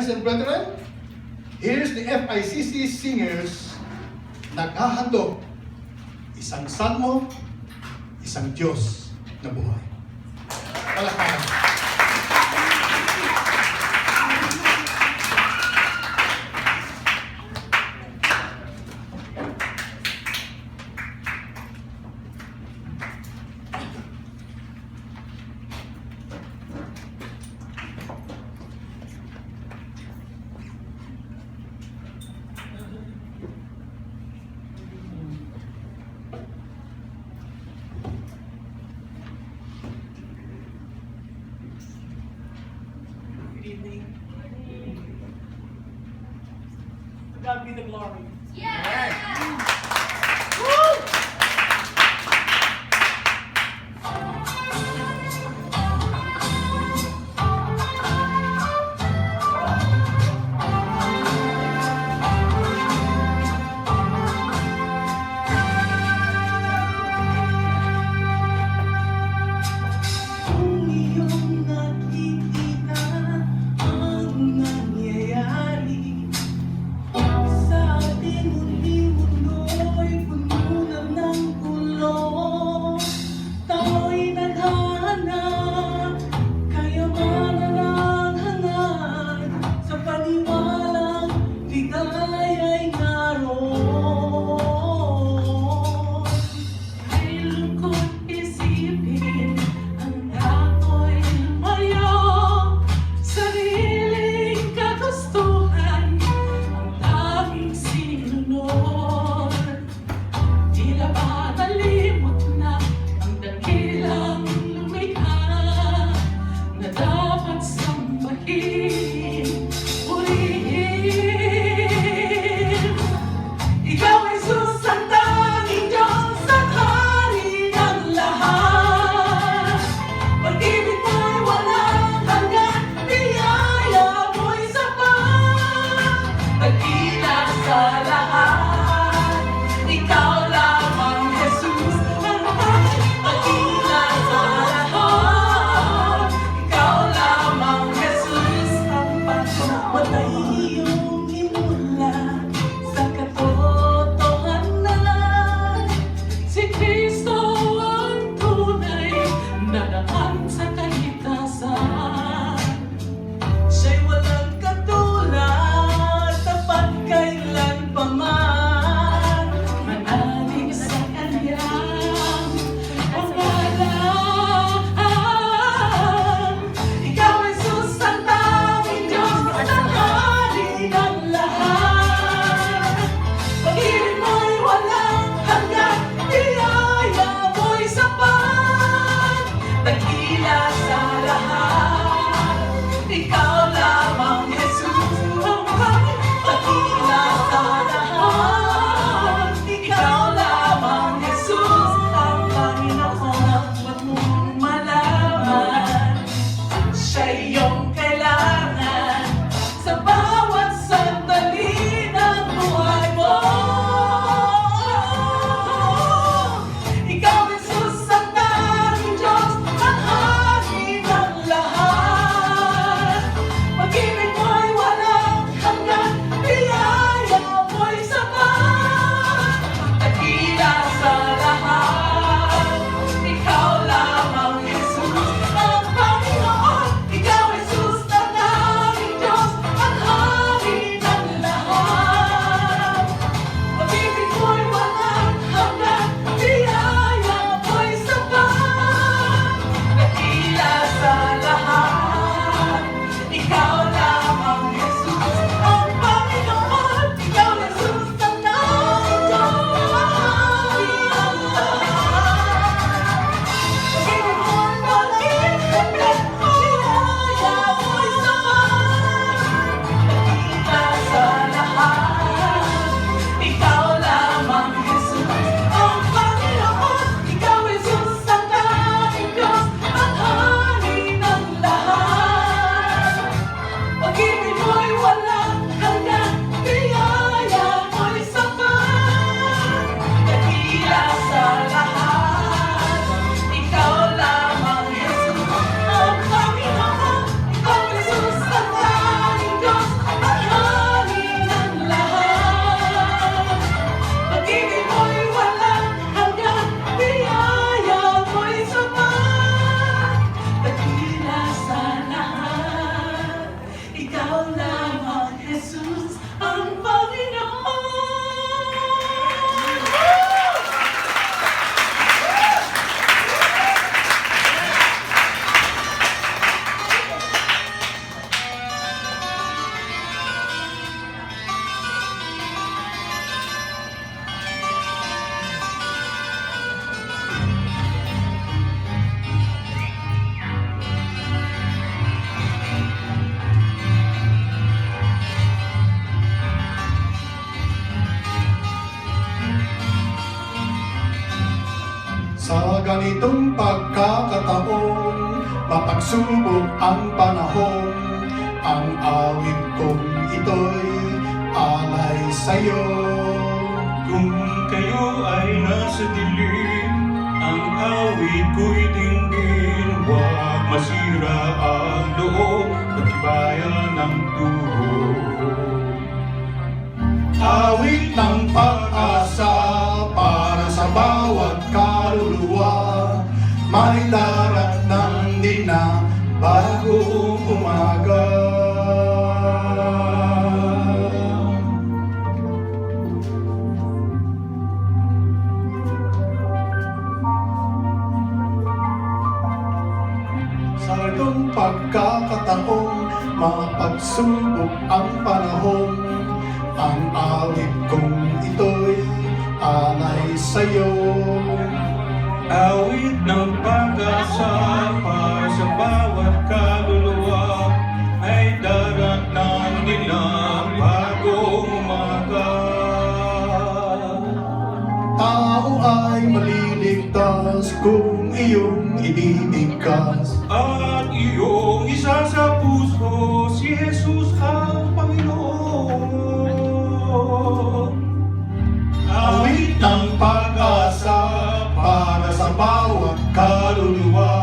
and brethren, here's the FICC singers naghahandog. Isang salmo, isang Diyos na buhay. Palakpakan. Good evening. To God be the glory. Kung iyong nakikita ang nangyayari sa ating muling Ikaw lamang, Jesus, ang Panginoon. Sa ganitong pagkakataon, mapagsubok ang panahon, ang awit kong ito'y alay sa'yo. Kung kayo ay nasa dilim, ang awit ko'y dinggin. Huwag masira ang loob, pagtibayan ng tuhod. Awit ng pag-asa para sa bawat kaluluwa, may daratnang din na bagong umaga. Sa itong pagkakataon, mapagsubok ang panahon, ang awit kong ito'y alay sa'yo. Awit ng pag-asa para sa bawat kaluluwa, ay daratnan nila bagong umaga. Tao ay maliligtas kung iyong idinigkas. At iyong isa sa puso, si Jesus ang Panginoon. Awit ng pag-asa para sa bawat kaluluwa,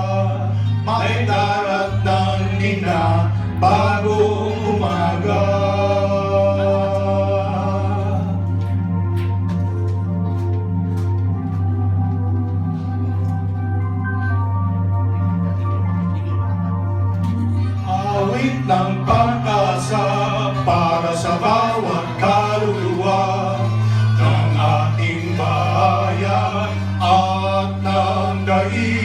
may daratnan din na bagong umaga. Awit ng pag-asa para sa bawat kaluluwa ng ating bayan at ng daigdigan.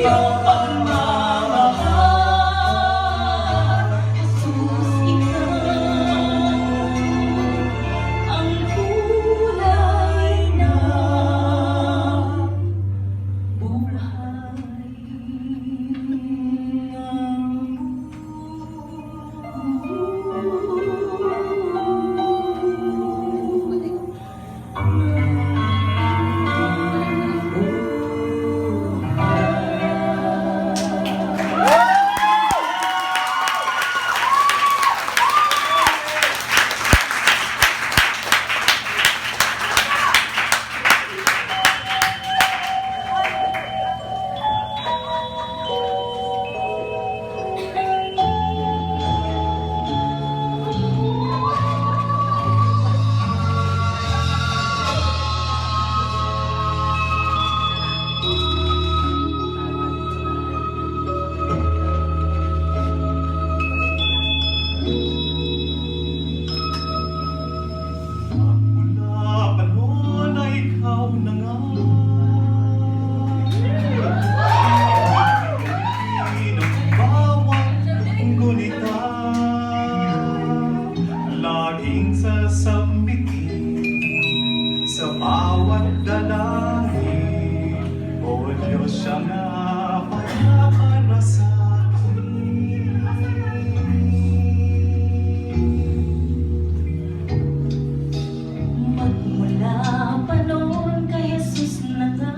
iyong pagmamahal. Jesus, ikaw ang kulay ng buhay. Mula pa noon ay ikaw na nga. Ng bawat gunita, laging sasambitin sa bawat dalangin. O Diyos, siya nga para sa Magmula pa noon kay Jesus na nga,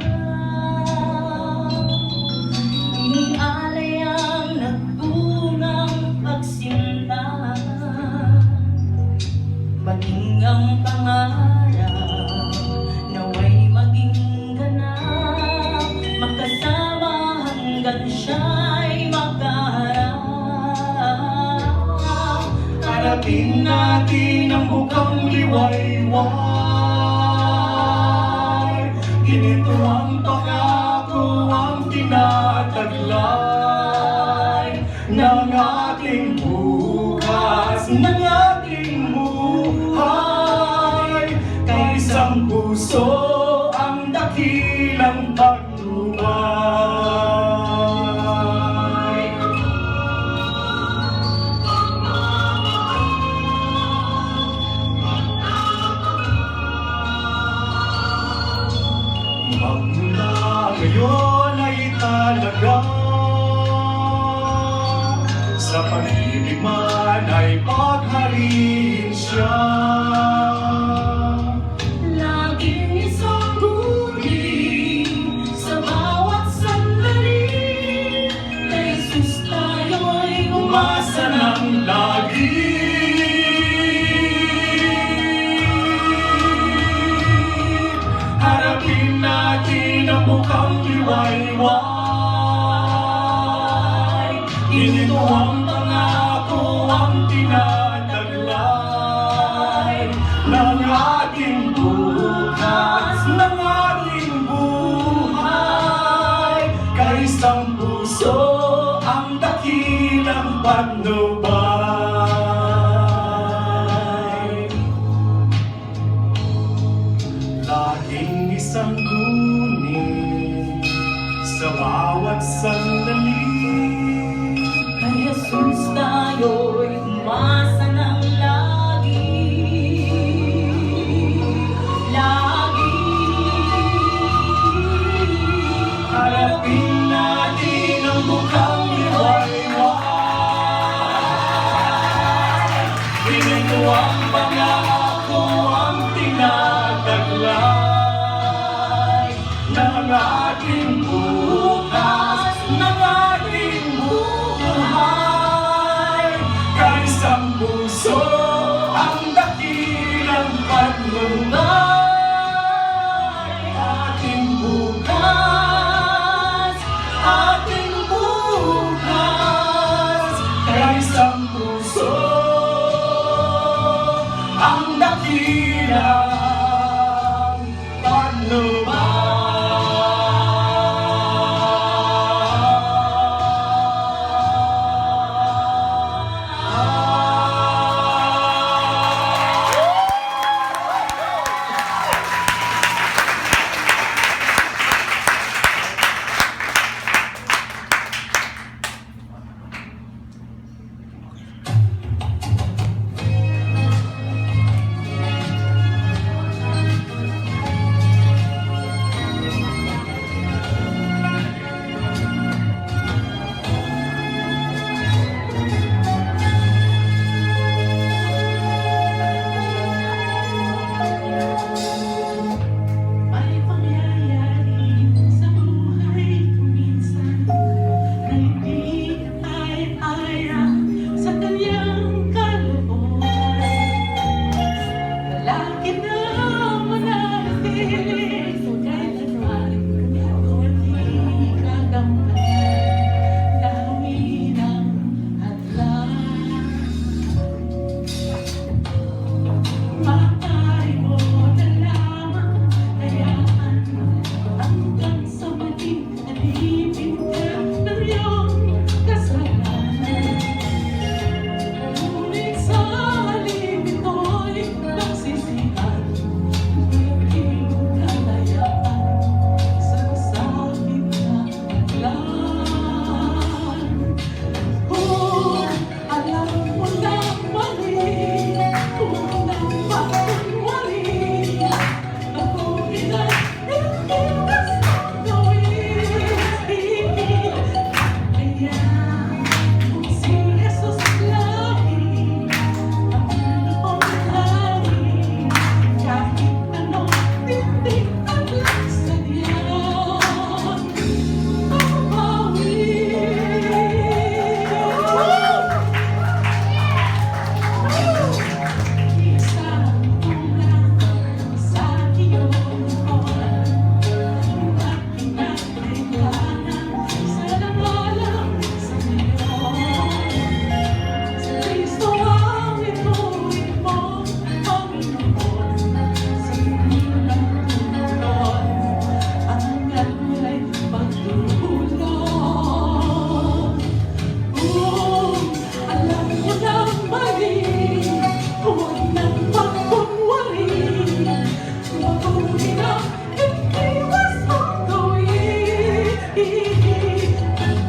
inialay ang nagbungang pagsinta, maging ang pangarap naway maging ganap, magkasama hanggang siya'y magkaharap. harapin natin ang bukang liwayway. Ginito ang pangako, ang tinataglay ng ating bukas, ng ating buhay. Kay isang puso ang dakilang patnubay. Magmula ngayon ay talaga sa pag-ibig man ay paghariin siya. Laging isang guling sa bawat sandali, kay Jesus tayo'y Umasa ng lagi. Harapin natin ang bukang liwayway. Ginito ang pangako, ang tinataglay ng ating bukas, ng ating buhay. Kay isang puso ang dakilang patnubay. Laging isang guning sa bawat sandali. kay Jesus tayo'y umasa ng lagi. Lagi. Harapin natin ang bukang liwayway. Ginito ang pangako, ang tinataglay ng ating bukas, ng ating buhay. Kay isang puso ang dakilang patnubay. Ating bukas, ating bukas. Kay isang puso ang dakilang patnubay.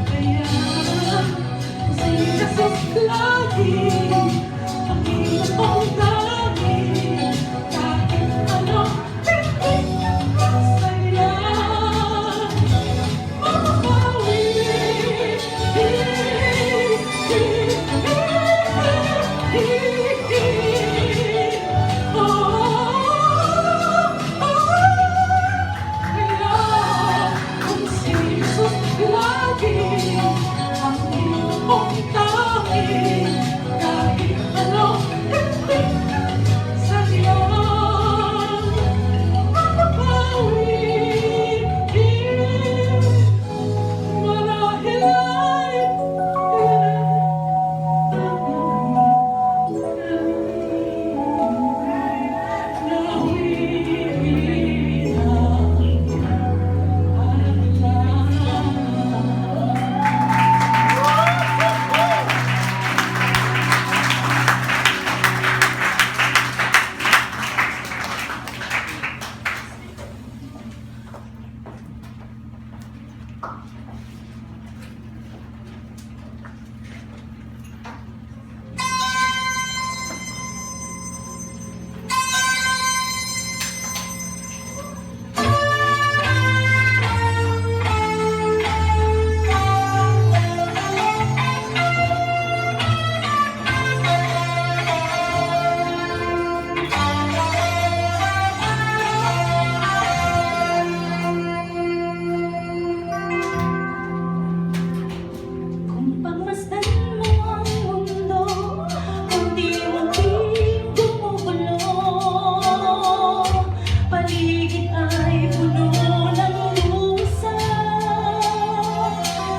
Kaya si Jesus lagi ang iyong tanging, kahit ano hindi masaya. Kung pagmasdan mo ang mundo, unti-unting gumugulo. Paligid ay puno ng lusa.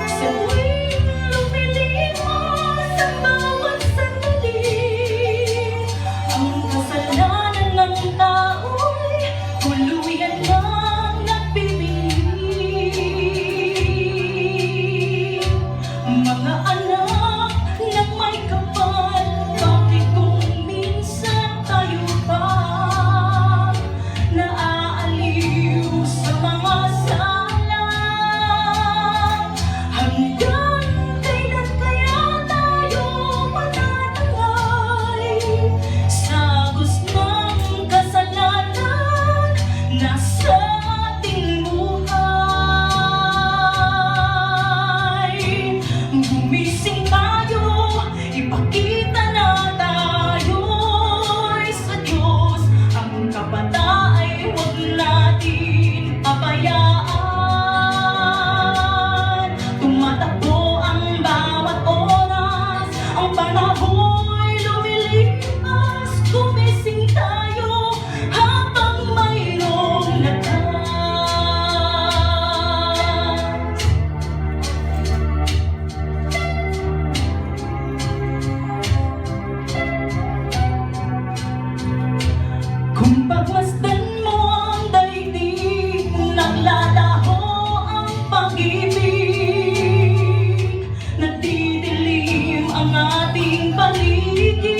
Sa tuwing lumilimos ang bawat sandali, ang kasalanan ng tao'y tuluyan ng nagbibiling. Mga anak ng may kapal, bakit kung minsan tayo pa naaaliw sa mga sala? Hanggang kailan kaya tayo matatangay sa gustong kasalanan na sa ating buhay? Gumising tayo, ipakita na tayo'y sa Diyos. Ang kapata ay huwag natin pabayaan. Tumatakbo ang bawat oras, ang panaho'y lumilipas. Gumising tayo habang mayroong lakas. Kung pagmasdan mo ang daigdig, naglalaho ang pag-ibig. Nagdidilim ang ating paligid.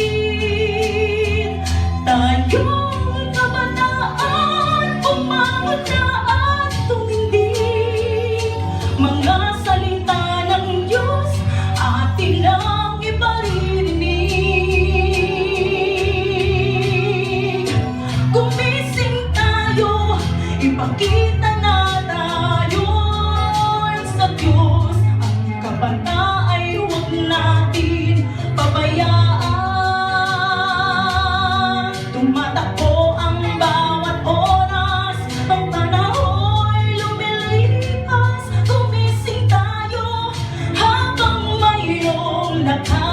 Tayong kabataan, umangat na at tumindig. Mga salita ng Diyos, atin lang iparirinig. Gumising tayo, ipakita na tayo'y sa Diyos. Ang kapata ay huwag natin pabayaan. Tumatakbo ang bawat oras, ang panaho'y lumilipas. Gumising tayo habang mayroong lakas.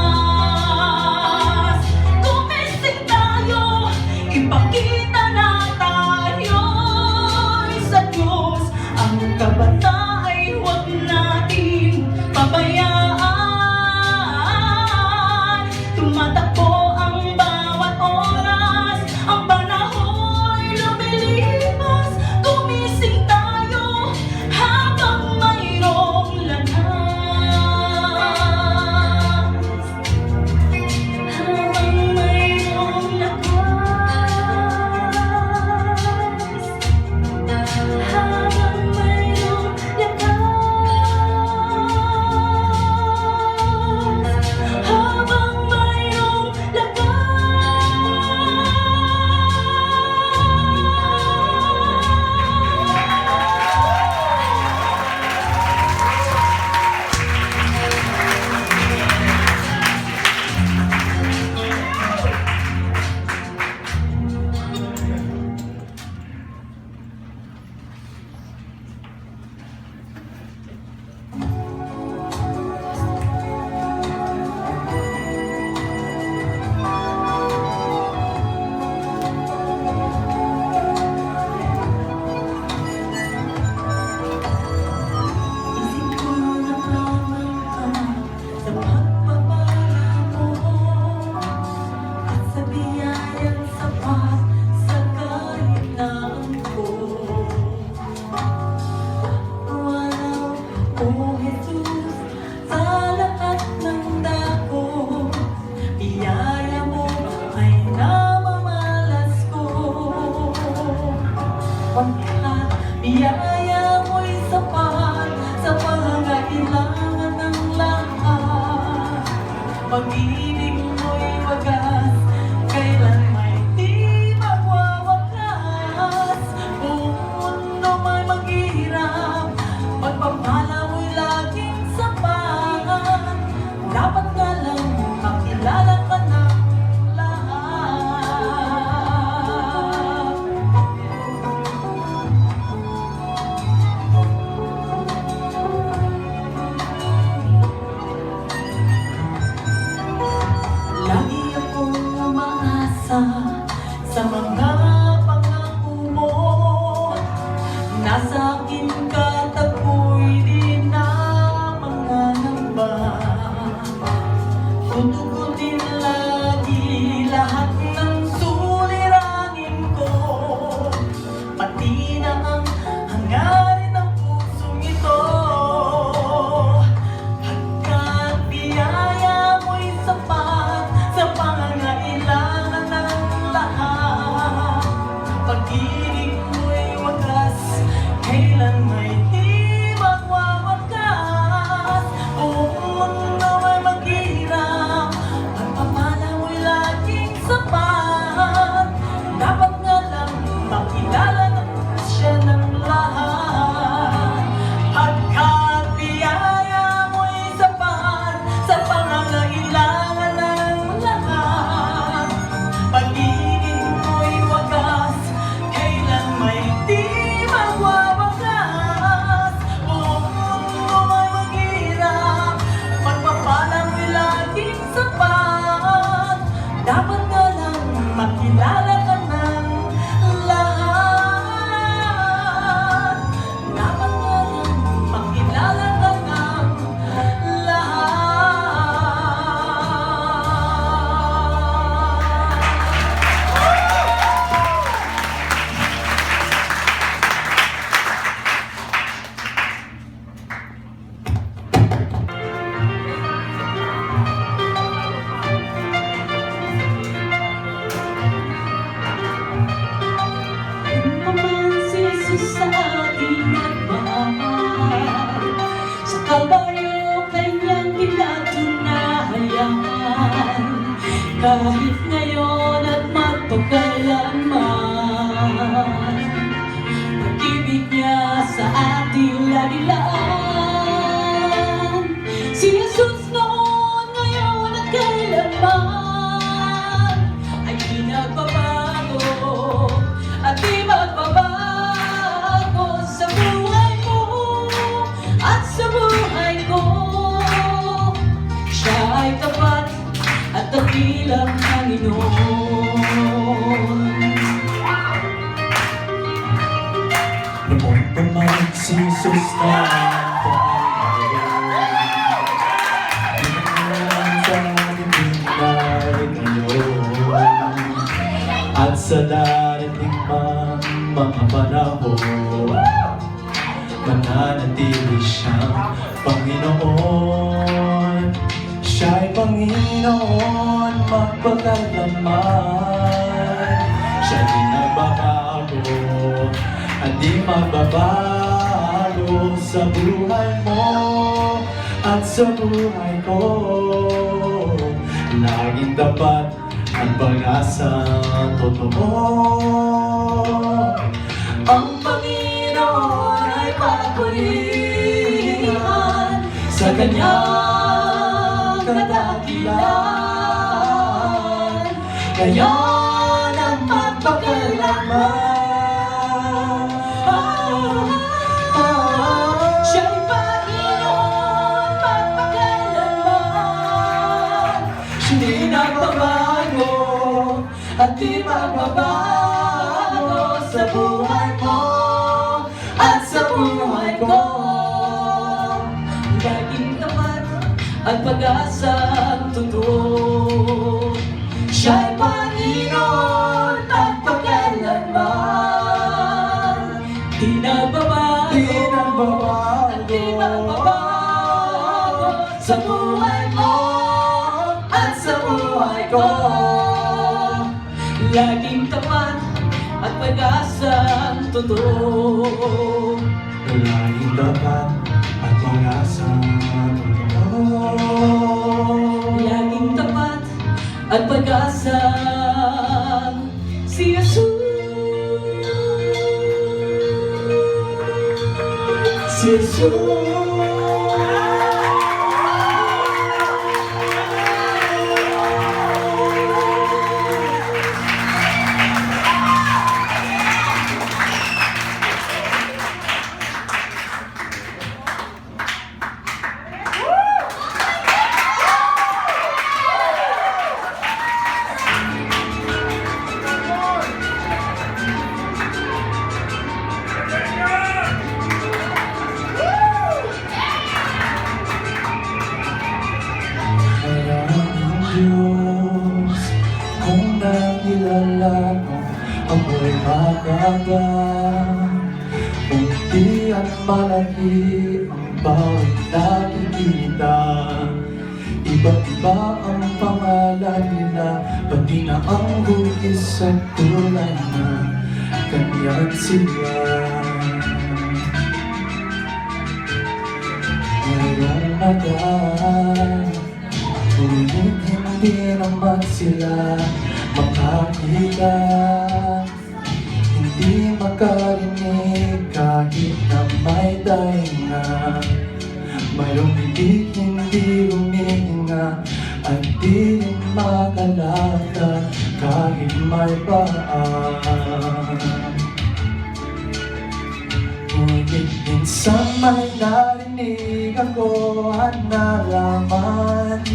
Gumising tayo, ipakita na tayo'y sa Diyos. Ang kabata ay huwag natin pabayaan. Tumatakbo ang bawat oras, ang panaho'y lumilipas. Gumising tayo habang mayroong lakas. Habang mayroong lakas. Habang mayroong O Jesus, sa lahat ng dako, biyaya mo ay namamalas ko. Pagkat biyaya mo'y sapat sa pangangailangan ng lahat. Pag-ibig mo'y wagas, kailan may di magwawakas. Buong mundo may maghihirap, pagpapala mo'y laging sapat. Dapat nga lang makilala ka ng lahat. Lagi akong umaasa sa mga pangako mo. Nasa akin ka, tapoy di na mangangamba. Tutugunin lagi lahat ng suliranin ko, pati na ang hangarin ng pusong ito. Hanggang biyaya mo'y sapat sa pangangailangan ng lahat. Pag-ibig mo'y wagas, kailan may di magwawakas. Buong mundo may maghihirap, pagpapala mo'y laging sapat. Dapat nga lang makilala na siya ng lahat. Pagkat biyaya mo'y sapat sa pangangailangan ng lahat. Pag-ibig mo'y wagas, kailan may di magwawakas. Buong mundo may maghihirap, pagpapala mo'y laging sapat. Dapat nga lang makilala ka ng lahat. Dapat nga lang makilala ka ng lahat. Naman si Jesus sa ating nagmamahal, sa Kalbaryo kanyang pinatunayan. Kahit ngayon at magpagkailanman, pag-ibig niya sa ating lagilaan. Si Jesus noon, ngayon at kailanman ay di nagbabago at di magbabago sa buhay mo at sa buhay ko. Siya ay tapat at dakilang Panginoon. Noon pa man si Jesus na at sa darating pang mga panahon, mananatili siyang Panginoon. Siya'y Panginoon magpakailanman. Siya'y di nagbabago at di magbabago sa buhay mo at sa buhay ko. Laging tapat ang pag-asa totoo. Ang Panginoon ay papurihan sa kanyang kadakilan. Ngayon ang magpakailanman. Siya'y Panginoon magpakailanman. Hindi nagbabago at di magbabago sa buhay mo at sa buhay ko. Laging tapat at pag-asang totoo. Siya'y Panginoon at pagkailanman. Di nagbabago at di magbabago sa buhay mo at sa buhay ko. Laging tapat at pag-asang totoo. Laging tapat at pag-asang totoo. Laging tapat at pag-asang si Jesus. Si Jesus. Diyos, kung nakilala mo ako'y maganda. Kung di at malaki ang bawat nakikita, iba't iba ang pangalan nila, pati na ang hugis at kulay na kanyan sila. Mayroong mata, ngunit hindi naman sila makakita, hindi makarinig kahit na may dahinga. Mayroong bibig hindi humihinga at di rin makalakad kahit may paa. Ngunit minsan may narinig ako at nalaman,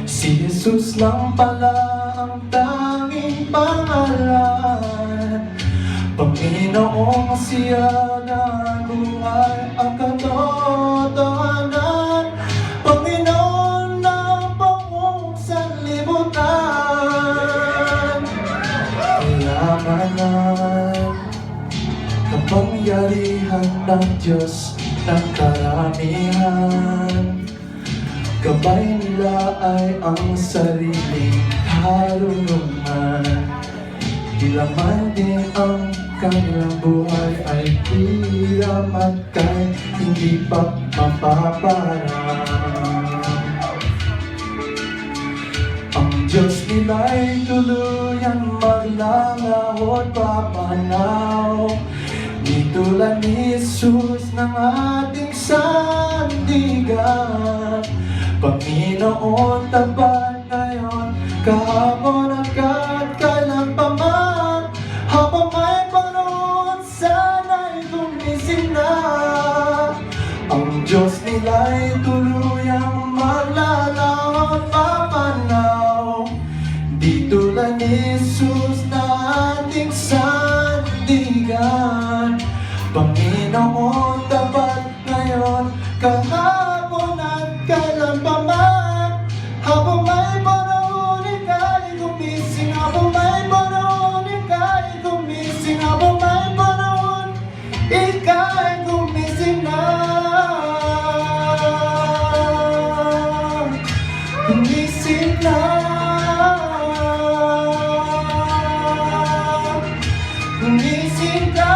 si Jesus lang pala ang tanging pangalan. Panginoong siya na buhay ang katotohanan, Panginoon ng buong sanlibutan. Kayamanan, kapangyarihan ng Diyos ng karamihan, gabay nila ay ang sariling karunungan. Dilaman din ang kanilang buhay ay hiram at kahit hindi pa mapaparang. Ang Diyos nila'y tuluyan maglalaw at papanaw, di tulad ni Jesus ng ating sandigan. Panginoon tapat ngayon, kahapon at kailan pa man, habang may panahon sana'y gumising na. Ang Diyos nila'y tuluyang maglalaw at papanaw, di tulad ni Jesus na ating sandigan. Panginoon tapat ngayon, kahapon at kailan pa man, habang may panahon ika'y gumising, habang may panahon ika'y gumising, habang may panahon ika'y gumising na. Gumising na. Gumising ka.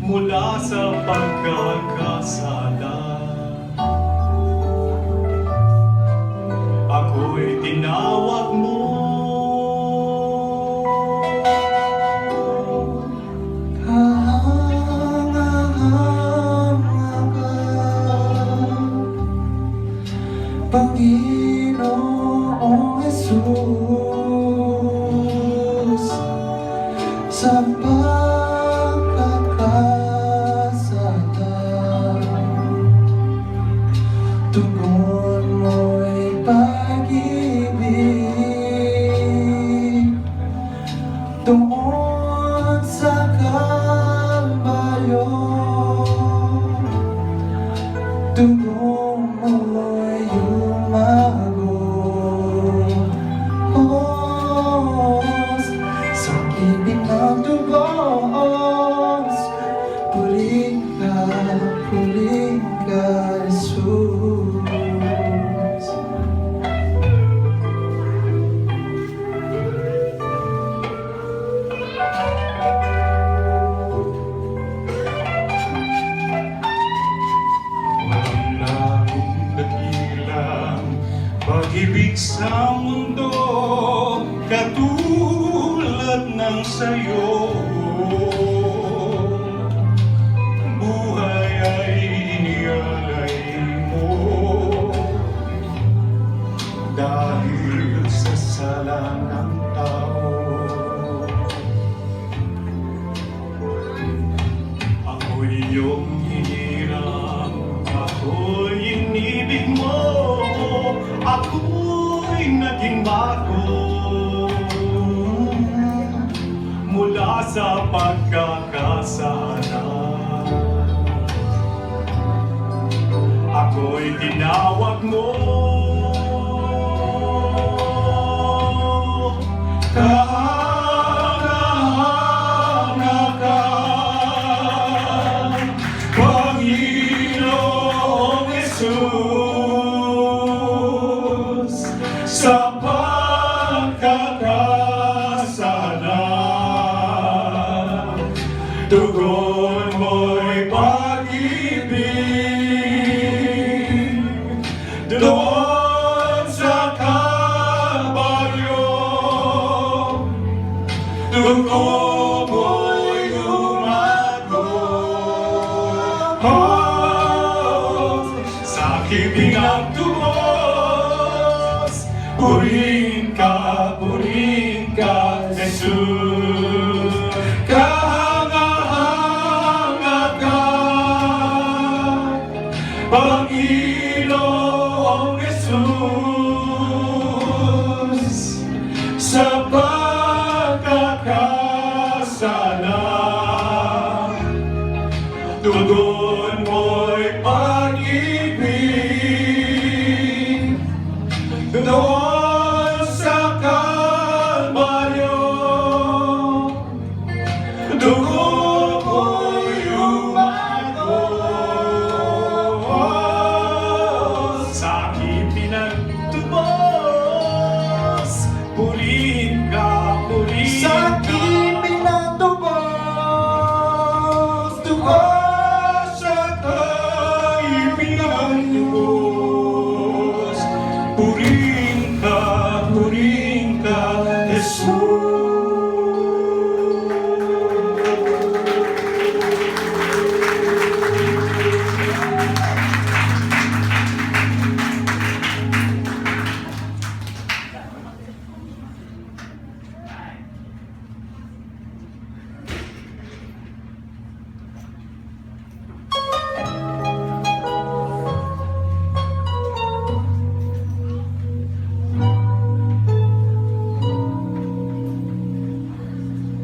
mula sa pagkakasala. Ako'y tinawag mo. Panginoong Jesus, sa pagkakasala, tugon mo'y pag-ibig doon sa Kalbaryo. Tugon mo'y umagos sa ibig ng tubos. Puling ka, Jesus. Wala akong dakilang pag-ibig sa mundo katulad ng sayo. Buhay ay inialay mo dahil sa sala ng tao. Ako'y iyong hinirang, ako'y inibig mo, ako'y naging bago mula sa pagkakasala. Ako'y tinawag mo. Panginoong Jesus, sa pagkakasala, tugon mo'y pag-ibig doon sa Kalbaryo. Tugon mo'y umagos sa ibig ng tubos. Purihin ka, Jesus. Kahanga-hanga ka, Panginoong Jesus, sa pagkakasala. Tugon mo'y pag-ibig doon sa Kalbaryo. Tugon mo'y umagos sa aking pinagtubos. Purihin ka, Sa ibig ng tubos, tubos sa Pilipinas. Purihin ka, Jesus.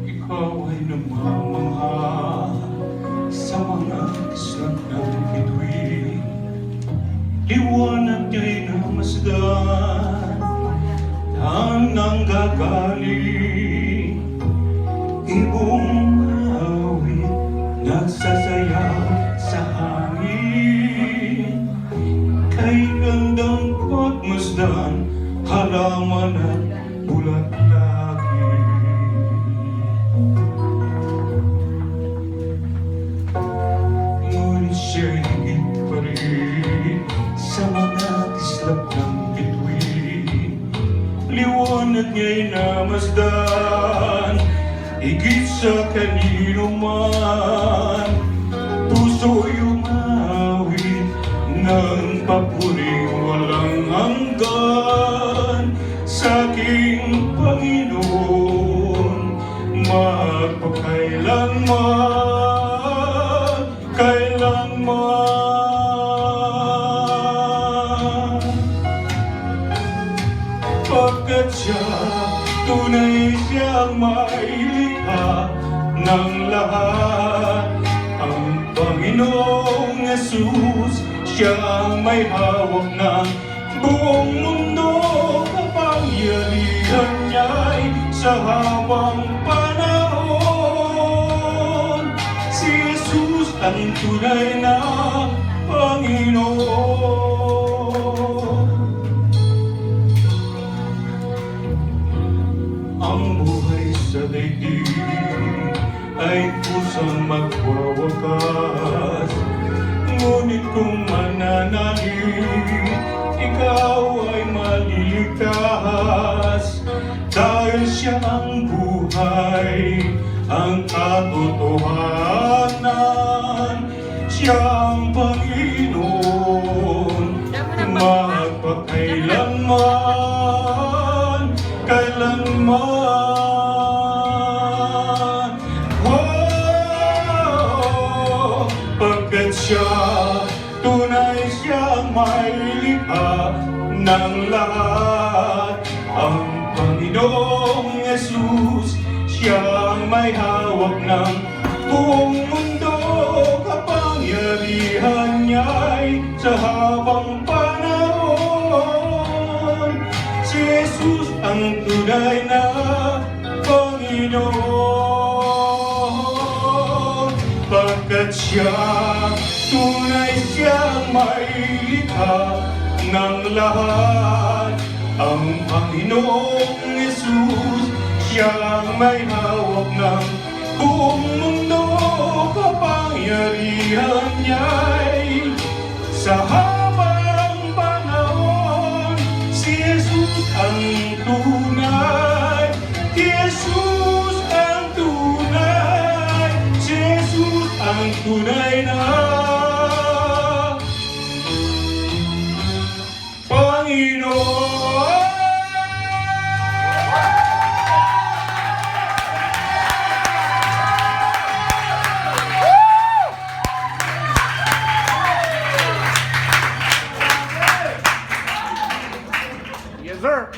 Ikaw ay namamangha sa mga islang ng bituin. Liwanag niya'y namasdan ang nanggagaling. Ibong awit nagsasayaw sa hangin. Kay gandang pagmasdan, halaman at bulaklaki. niya'y namasdan, higit sa kanino man. Puso'y umawit ng papuring walang hanggan sa aking Panginoon, magpakailanman, kailanman. Pagkat siya, tunay siyang may likha ng lahat. Ang Panginoong Yesus, siya ang may hawak ng buong mundo. Kapangyarihan niya'y sa habang panahon. Si Jesus ang tunay na Panginoon. Ang buhay sa daigdig ay kusang magwawakas. Ngunit kung mananalig, ikaw ay maliligtas. Dahil siya ang buhay, ang katotohanan. Siya ang Panginoon, magpakailanman, kailanman. Oh, pagkat siya, tunay siyang may likha ng lahat. Ang Panginoong Yesus, siyang may hawak ng buong mundo. Kapangyarihan niya'y sa habang panahon. Si Jesus ang tunay na Panginoon. Pagkat siya, tunay siyang may likha ng lahat. Ang Panginoong Yesus, siyang may hawak ng buong mundo. Kapangyarihan niya'y sa habang panahon. Si Jesus ang tunay, Jesus ang tunay, si Jesus ang tunay na Panginoon. Yes, sir.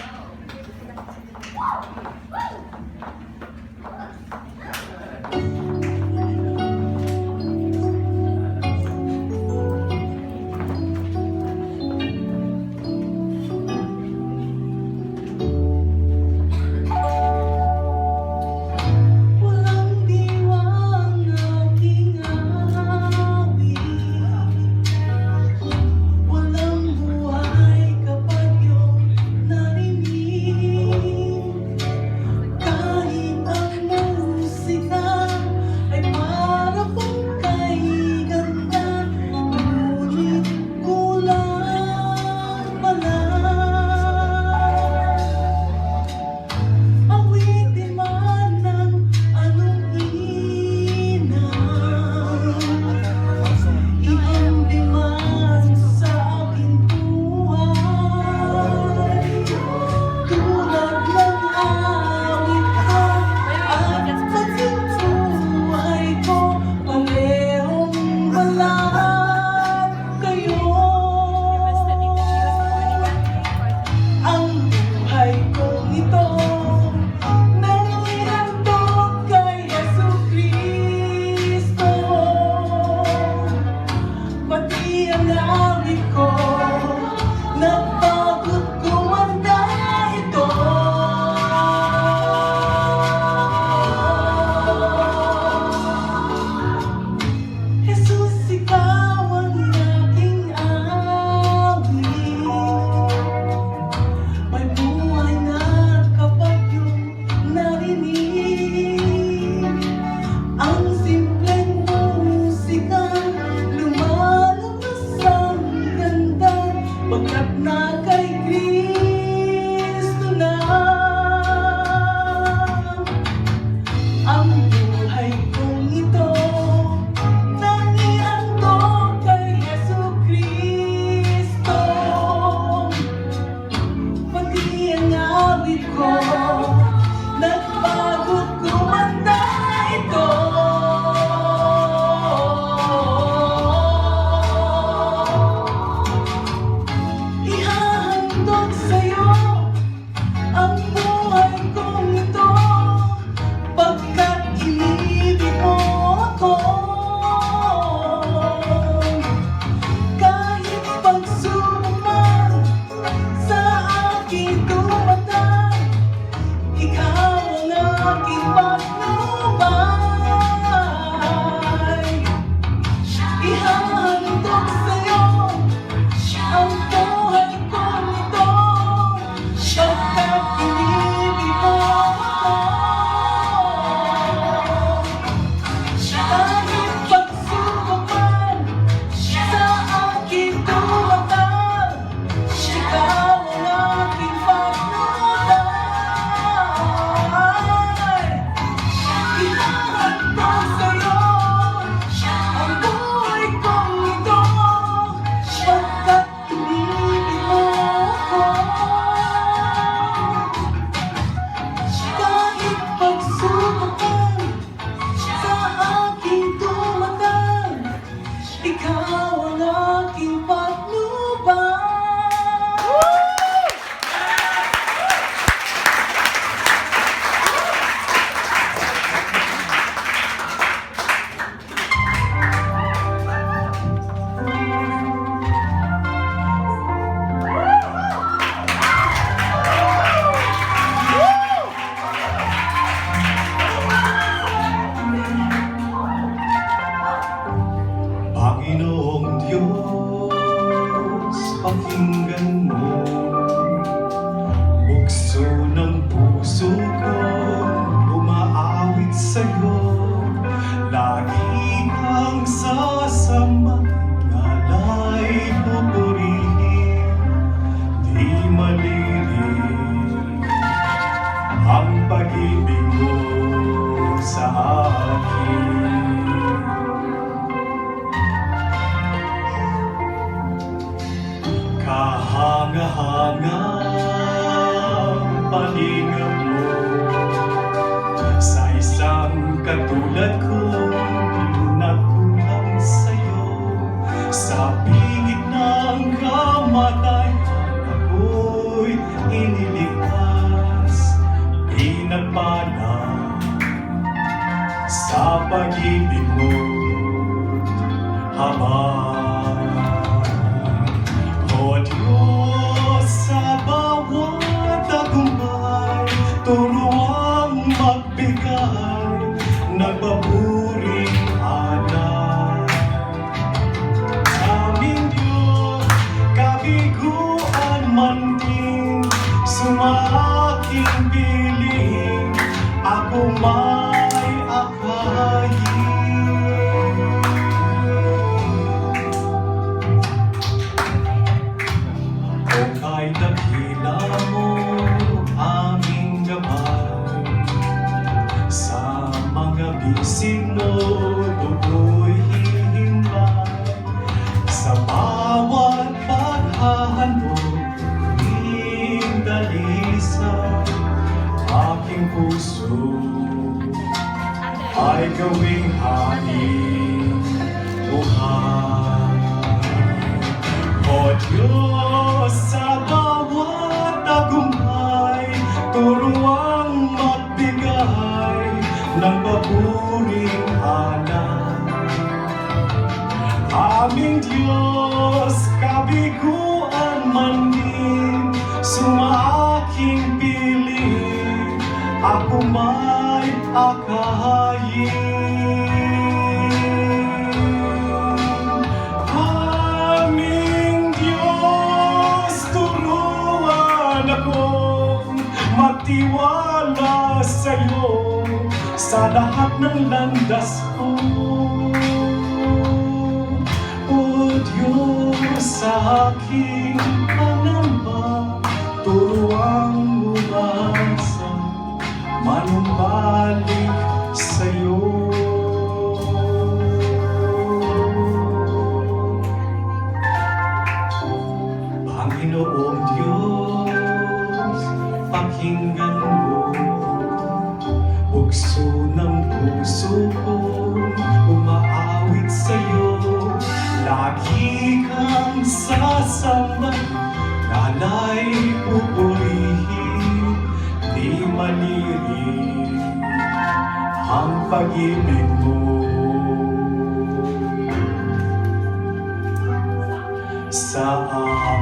habang. O Diyos, sa bawat tagumpay, turuang magbigay ng paburing hanay. Aming Diyos, kabiguan man din, sumaking piling, ako may akayin. O kay dakila mo aming gabay, sa mga bisig mo tukoy hihimbay, sa bawat paghahandog ng dalisay, aking puso ay gawing haing buhay. O Diyos, sa bawat tagumpay, turuang magbigay ng paburing hanay. Aming Diyos, kabiguan man din, sumaaking piling, ako may akayin. Aming Diyos, turuan akong magtiwala sa'yo sa lahat ng landas ko. O Diyos, sa aking pangamba, turuang umasa, manumbalik sa'yo. Panginoong Diyos, pakinggan mo, bukso ng puso ko, umaawit sa'yo. Lagi kang sasamba, nala'y pupurihin, di manirin ang pag-ibig mo. Sa akin.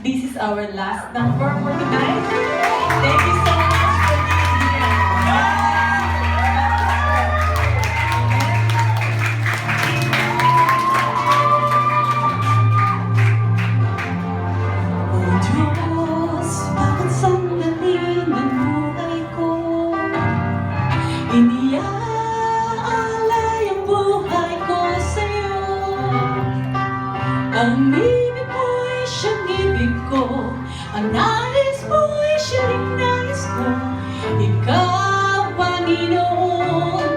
This is our last number for tonight. Thank you so much for being here. O Diyos, bakit sandali ng buhay ko? Iniaalay ang buhay ko sa'yo. Ang ibig mo'y siyang ibig ko, ang nais mo'y siya rin nais ko. Ikaw, Panginoon,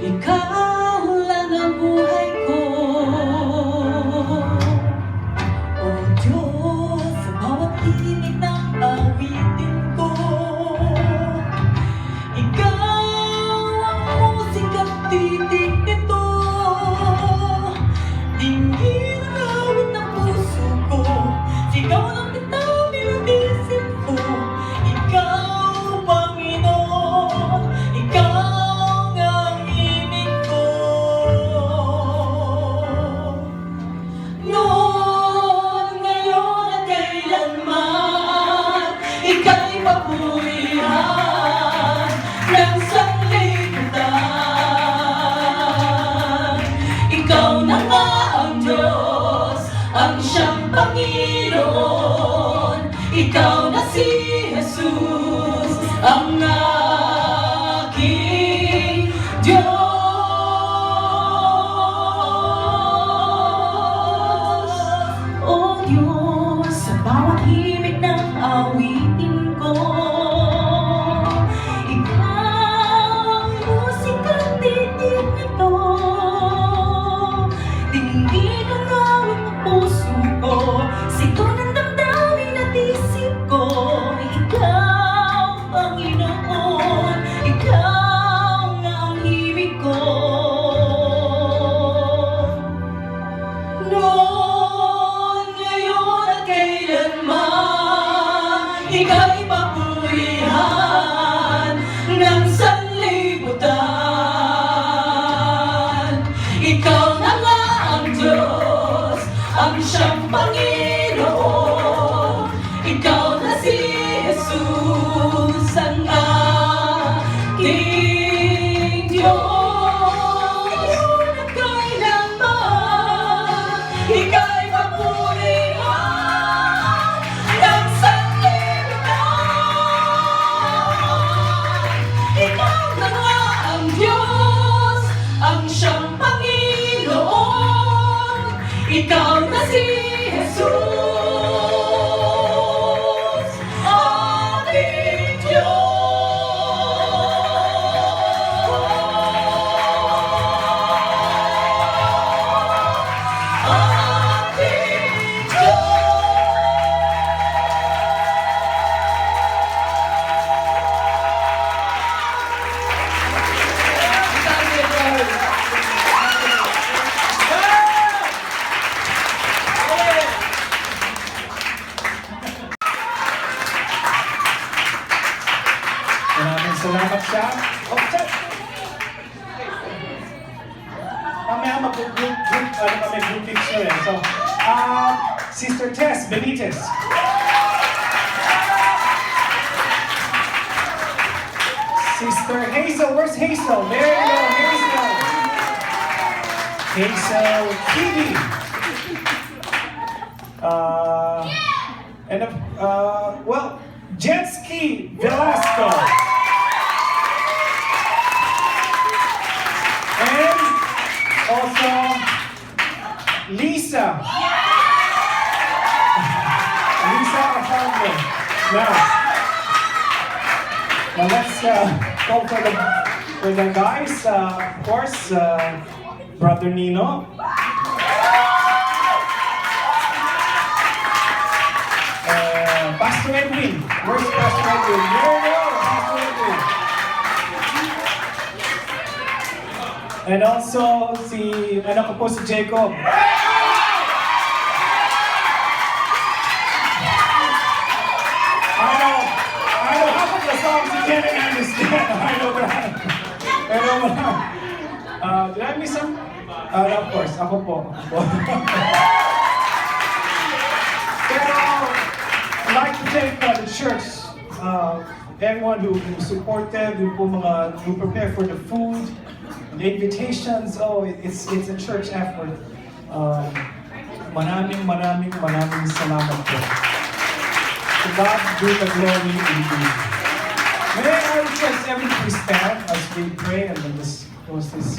ikaw lang ang buhay ko. O Diyos, sa bawat tinig ng awitin ko, ikaw ang musikang titig nito. Dinggin ang awit ng puso ko, sigaw ng bitaw nilutisip ko. Ikaw, Panginoon, ikaw ang ibig ko. Noon, ngayon at kailanman, ika'y papurihan ng sanglibutan. Ikaw na nga ang Diyos, ang siyang Panginoon. Ikaw na si Jesus, ang aking Diyos. O Diyos, sa bawat himig ng awitin ko, ikaw ang musikang titig nito. Dinggin ang awit ng puso Sito ng damdamin at isip ko, ikaw, Panginoon, ikaw nga ang himig ko. Noon, ngayon at kailanman, ika'y papurihan ng sanlibutan. Ikaw na nga ang Diyos, ang siyang Panginoon. Ikaw na si Jesus, ang ating Diyos. Ngayon at kailanman, ika'y papurihan ng sanlibutan. Ikaw na nga ang Diyos, ang siyang Panginoon. Ikaw na si Jesus, ating Diyos. Ating Maraming salamat siya. Oh, siya. Mamaya mag-group picture eh. So, Sister Tess Benitez. Sister Hazel, where's Hazel? There you go, Hazel. Hazel Kibi. Well, Jetski Velasco. And also Lisa. Lisa Afando. Now let's go for the guys. Of course, Brother Nino. Pastor Edwin. Where's Pastor Edwin? There you go, Pastor Edwin. And also, ano ko po si Jacob. I know half of the songs you can't understand. I know that. Pero did I miss some? Of course, ako po. Pero, I'd like to thank the church, everyone who supported, who prepared for the food, the invitations. Oh, it's a church effort. Maraming salamat po. To God be the glory indeed. May I request everyone to stand as we pray and then just close this